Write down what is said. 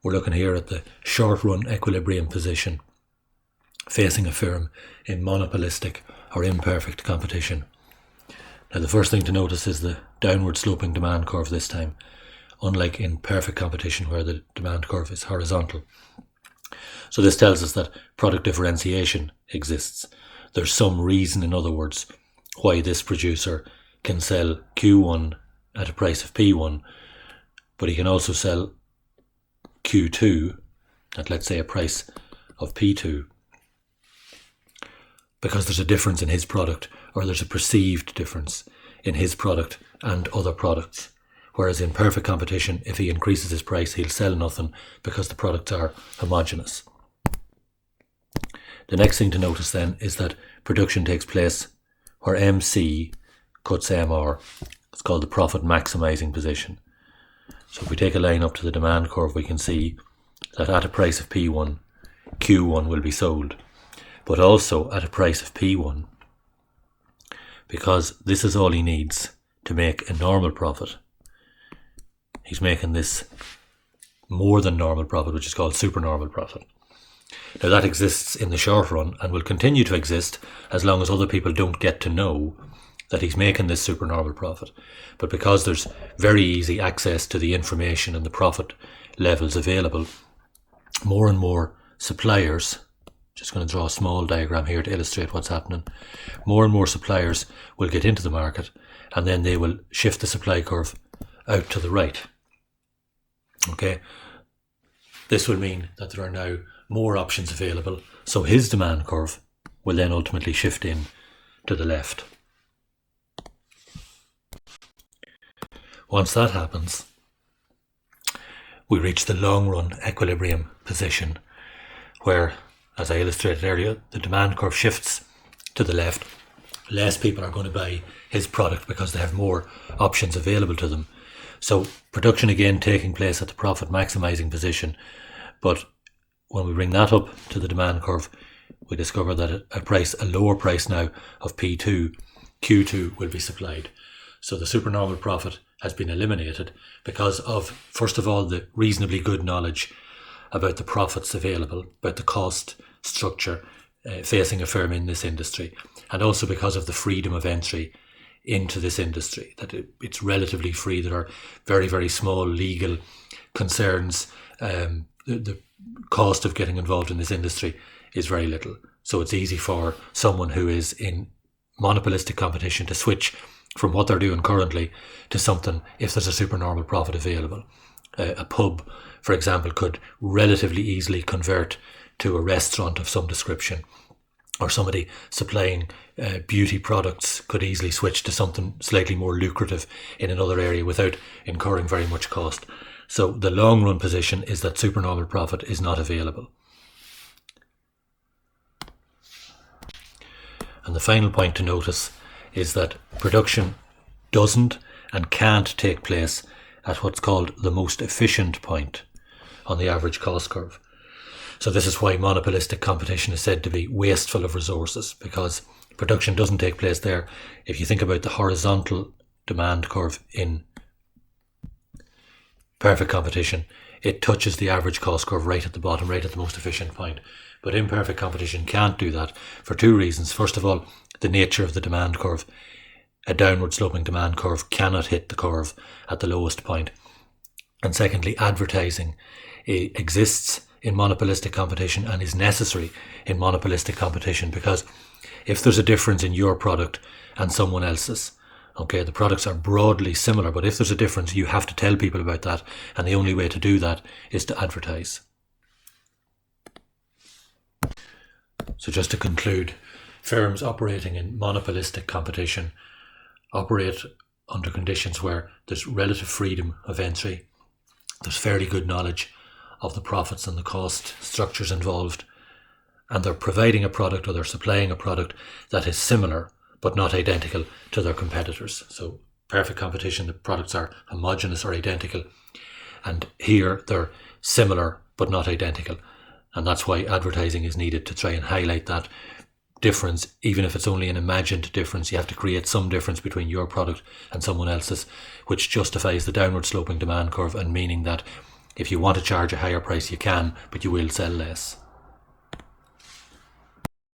we're looking here at the short-run equilibrium position facing a firm in monopolistic or imperfect competition. Now, the first thing to notice is the downward sloping demand curve this time, unlike in perfect competition where the demand curve is horizontal. So this tells us that product differentiation exists. There's some reason, in other words, why this producer can sell Q1 at a price of P1, but he can also sell Q2 at, let's say, a price of P2, because there's a difference in his product, or there's a perceived difference in his product and other products. Whereas in perfect competition, if he increases his price, he'll sell nothing because the products are homogeneous. The next thing to notice then is that production takes place where MC cuts MR. It's called the profit maximizing position. So if we take a line up to the demand curve, we can see that at a price of P1, Q1 will be sold, but also at a price of P1, because this is all he needs to make a normal profit. He's making this more than normal profit, which is called supernormal profit. Now that exists in the short run and will continue to exist as long as other people don't get to know that he's making this supernormal profit. But because there's very easy access to the information and the profit levels available, more and more suppliers, just going to draw a small diagram here to illustrate what's happening, more and more suppliers will get into the market, and then they will shift the supply curve out to the right. Okay, this will mean that there are now more options available, so his demand curve will then ultimately shift in to the left. Once that happens, we reach the long run equilibrium position where, as I illustrated earlier, the demand curve shifts to the left. Less people are going to buy his product because they have more options available to them. So production again taking place at the profit maximizing position, but when we bring that up to the demand curve, we discover that a lower price now of P2, Q2 will be supplied. So the supernormal profit has been eliminated because of, first of all, the reasonably good knowledge about the profits available, about the cost structure facing a firm in this industry, and also because of the freedom of entry into this industry, that it's relatively free. There are very, very small legal concerns. The cost of getting involved in this industry is very little. So it's easy for someone who is in monopolistic competition to switch from what they're doing currently to something if there's a supernormal profit available. A pub, for example, could relatively easily convert to a restaurant of some description, or somebody supplying beauty products could easily switch to something slightly more lucrative in another area without incurring very much cost. So the long run position is that supernormal profit is not available. And the final point to notice is that production doesn't and can't take place at what's called the most efficient point on the average cost curve. So this is why monopolistic competition is said to be wasteful of resources, because production doesn't take place there. If you think about the horizontal demand curve in perfect competition, it touches the average cost curve right at the bottom, right at the most efficient point. But imperfect competition can't do that for two reasons. First of all, the nature of the demand curve. A downward sloping demand curve cannot hit the curve at the lowest point. And secondly, advertising exists in monopolistic competition and is necessary in monopolistic competition, because if there's a difference in your product and someone else's, okay, the products are broadly similar, but if there's a difference, you have to tell people about that, and the only way to do that is to advertise. So just to conclude, firms operating in monopolistic competition operate under conditions where there's relative freedom of entry, there's fairly good knowledge of the profits and the cost structures involved, and they're providing a product, or they're supplying a product that is similar but not identical to their competitors. So perfect competition, the products are homogeneous or identical, and here they're similar but not identical, and that's why advertising is needed to try and highlight that difference. Even if it's only an imagined difference, you have to create some difference between your product and someone else's, which justifies the downward sloping demand curve, and meaning that If you want to charge a higher price, you can, but you will sell less.